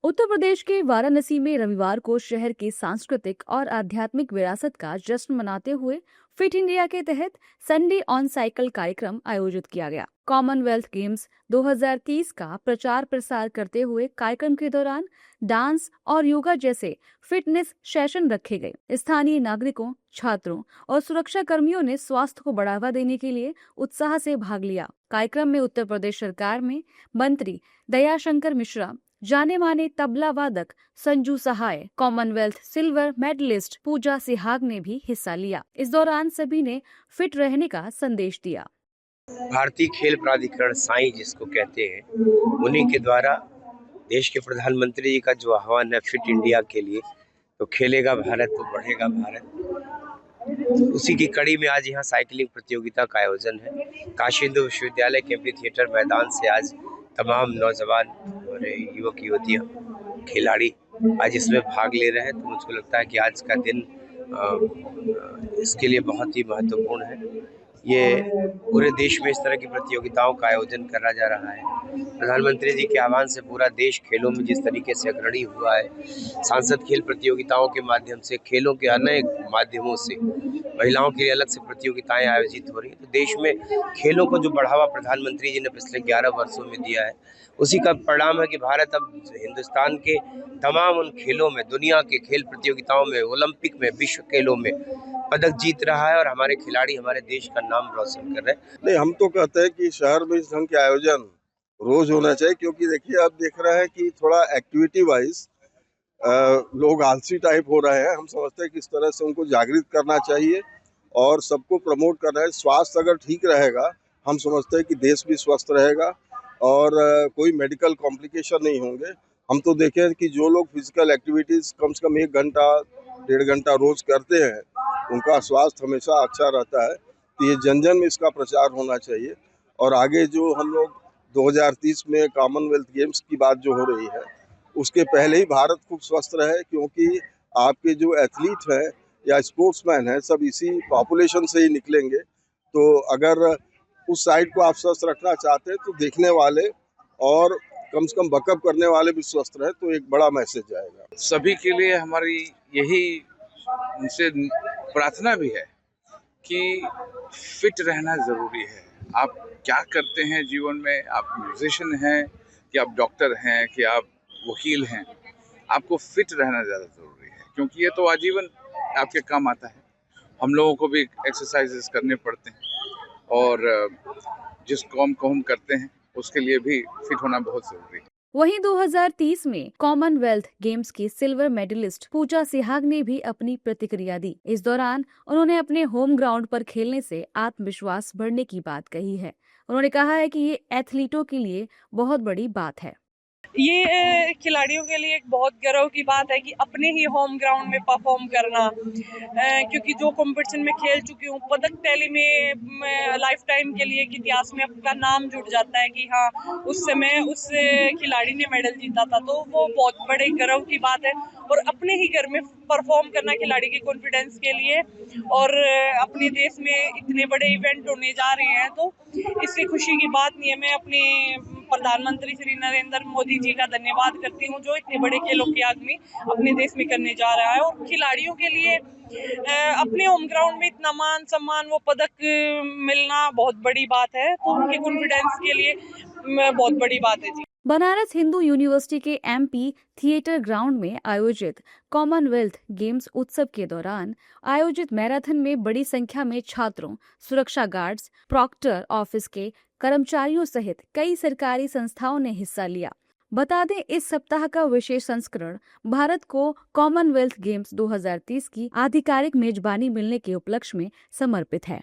उत्तर प्रदेश के वाराणसी में रविवार को शहर की सांस्कृतिक और आध्यात्मिक विरासत का जश्न मनाते हुए फिट इंडिया के तहत संडे ऑन साइकिल कार्यक्रम आयोजित किया गया। कॉमनवेल्थ गेम्स 2030 का प्रचार प्रसार करते हुए कार्यक्रम के दौरान डांस और योगा जैसे फिटनेस सेशन रखे गए। स्थानीय नागरिकों, छात्रों और सुरक्षा कर्मियों ने स्वास्थ्य को बढ़ावा देने के लिए उत्साह से भाग लिया। कार्यक्रम में उत्तर प्रदेश सरकार में मंत्री दयाशंकर मिश्रा, जाने माने तबला वादक संजू सहाय, कॉमनवेल्थ सिल्वर मेडलिस्ट पूजा सिहाग ने भी हिस्सा लिया। इस दौरान सभी ने फिट रहने का संदेश दिया। भारतीय खेल प्राधिकरण साई जिसको कहते हैं, उन्हीं के द्वारा देश के प्रधानमंत्री जी का जो आह्वान है फिट इंडिया के लिए, तो खेलेगा भारत तो बढ़ेगा भारत, उसी की कड़ी में आज यहाँ साइकिलिंग प्रतियोगिता का आयोजन है। काशी हिंदू विश्वविद्यालय के एम्फी थिएटर मैदान से आज तमाम नौजवान और युवक युवतियाँ खिलाड़ी आज इसमें भाग ले रहे हैं। तो मुझको लगता है कि आज का दिन इसके लिए बहुत ही महत्वपूर्ण है। ये पूरे देश में इस तरह की प्रतियोगिताओं का आयोजन करा जा रहा है। प्रधानमंत्री जी के आह्वान से पूरा देश खेलों में जिस तरीके से अग्रणी हुआ है, सांसद खेल प्रतियोगिताओं के माध्यम से, खेलों के अनेक माध्यमों से महिलाओं के लिए अलग से प्रतियोगिताएं आयोजित हो रही है। तो देश में खेलों को जो बढ़ावा प्रधानमंत्री जी ने पिछले 11 वर्षों में दिया है, उसी का परिणाम है कि भारत अब हिंदुस्तान के तमाम उन खेलों में, दुनिया के खेल प्रतियोगिताओं में, ओलंपिक में, विश्व खेलों में पदक जीत रहा है और हमारे खिलाड़ी हमारे देश का नाम रोशन कर रहे हैं। नहीं, हम तो कहते हैं कि शहर में इस ढंग के आयोजन रोज होना चाहिए, क्योंकि देखिए आप देख रहे हैं कि थोड़ा एक्टिविटी वाइज लोग आलसी टाइप हो रहे हैं। हम समझते हैं कि इस तरह से उनको जागृत करना चाहिए और सबको प्रमोट करना है। स्वास्थ्य अगर ठीक रहेगा, हम समझते हैं कि देश भी स्वस्थ रहेगा और कोई मेडिकल कॉम्प्लिकेशन नहीं होंगे। हम तो देखें कि जो लोग फिजिकल एक्टिविटीज़ कम से कम 1 घंटा 1.5 घंटा रोज करते हैं, उनका स्वास्थ्य हमेशा अच्छा रहता है। तो ये जन जन में इसका प्रचार होना चाहिए। और आगे जो हम लोग 2030 में कॉमनवेल्थ गेम्स की बात जो हो रही है, उसके पहले ही भारत खूब स्वस्थ रहे, क्योंकि आपके जो एथलीट हैं या स्पोर्ट्समैन हैं, सब इसी पॉपुलेशन से ही निकलेंगे। तो अगर उस साइड को आप स्वस्थ रखना चाहते हैं तो देखने वाले और कम से कम बकअप करने वाले भी स्वस्थ रहे, तो एक बड़ा मैसेज आएगा। सभी के लिए हमारी यही उनसे प्रार्थना भी है कि फिट रहना ज़रूरी है। आप क्या करते हैं जीवन में, आप म्यूजिशियन हैं कि आप डॉक्टर हैं कि आप वकील हैं, आपको फिट रहना ज़्यादा ज़रूरी है, क्योंकि ये तो आजीवन आपके काम आता है। हम लोगों को भी एक्सरसाइजेस करने पड़ते हैं और जिस काम को हम करते हैं उसके लिए भी फिट होना बहुत ज़रूरी है। वहीं 2030 में कॉमनवेल्थ गेम्स की सिल्वर मेडलिस्ट पूजा सिहाग ने भी अपनी प्रतिक्रिया दी। इस दौरान उन्होंने अपने होम ग्राउंड पर खेलने से आत्मविश्वास बढ़ने की बात कही है। उन्होंने कहा है कि ये एथलीटों के लिए बहुत बड़ी बात है। ये खिलाड़ियों के लिए एक बहुत गर्व की बात है कि अपने ही होम ग्राउंड में परफॉर्म करना, क्योंकि जो कंपटीशन में खेल चुकी हूँ, पदक टैली में लाइफ टाइम के लिए इतिहास में आपका नाम जुड़ जाता है कि हाँ, उस समय उस खिलाड़ी ने मेडल जीता था, तो वो बहुत बड़े गर्व की बात है। और अपने ही घर में परफॉर्म करना खिलाड़ी के कॉन्फिडेंस के लिए, और अपने देश में इतने बड़े इवेंट होने जा रहे हैं, तो इससे खुशी की बात नहीं है। मैं अपने प्रधानमंत्री श्री नरेंद्र मोदी जी का धन्यवाद करती हूँ, जो इतने बड़े खेलों की आगामी अपने देश में करने जा रहा है। और खिलाड़ियों के लिए अपने होम ग्राउंड में इतना मान सम्मान, वो पदक मिलना बहुत बड़ी बात है, तो उनके कॉन्फिडेंस के लिए बहुत बड़ी बात है जी। बनारस हिंदू यूनिवर्सिटी के एमपी थिएटर ग्राउंड में आयोजित कॉमनवेल्थ गेम्स उत्सव के दौरान आयोजित मैराथन में बड़ी संख्या में छात्रों, सुरक्षा गार्ड्स, प्रॉक्टर ऑफिस के कर्मचारियों सहित कई सरकारी संस्थाओं ने हिस्सा लिया। बता दें, इस सप्ताह का विशेष संस्करण भारत को कॉमनवेल्थ गेम्स 2030 की आधिकारिक मेजबानी मिलने के उपलक्ष्य में समर्पित है।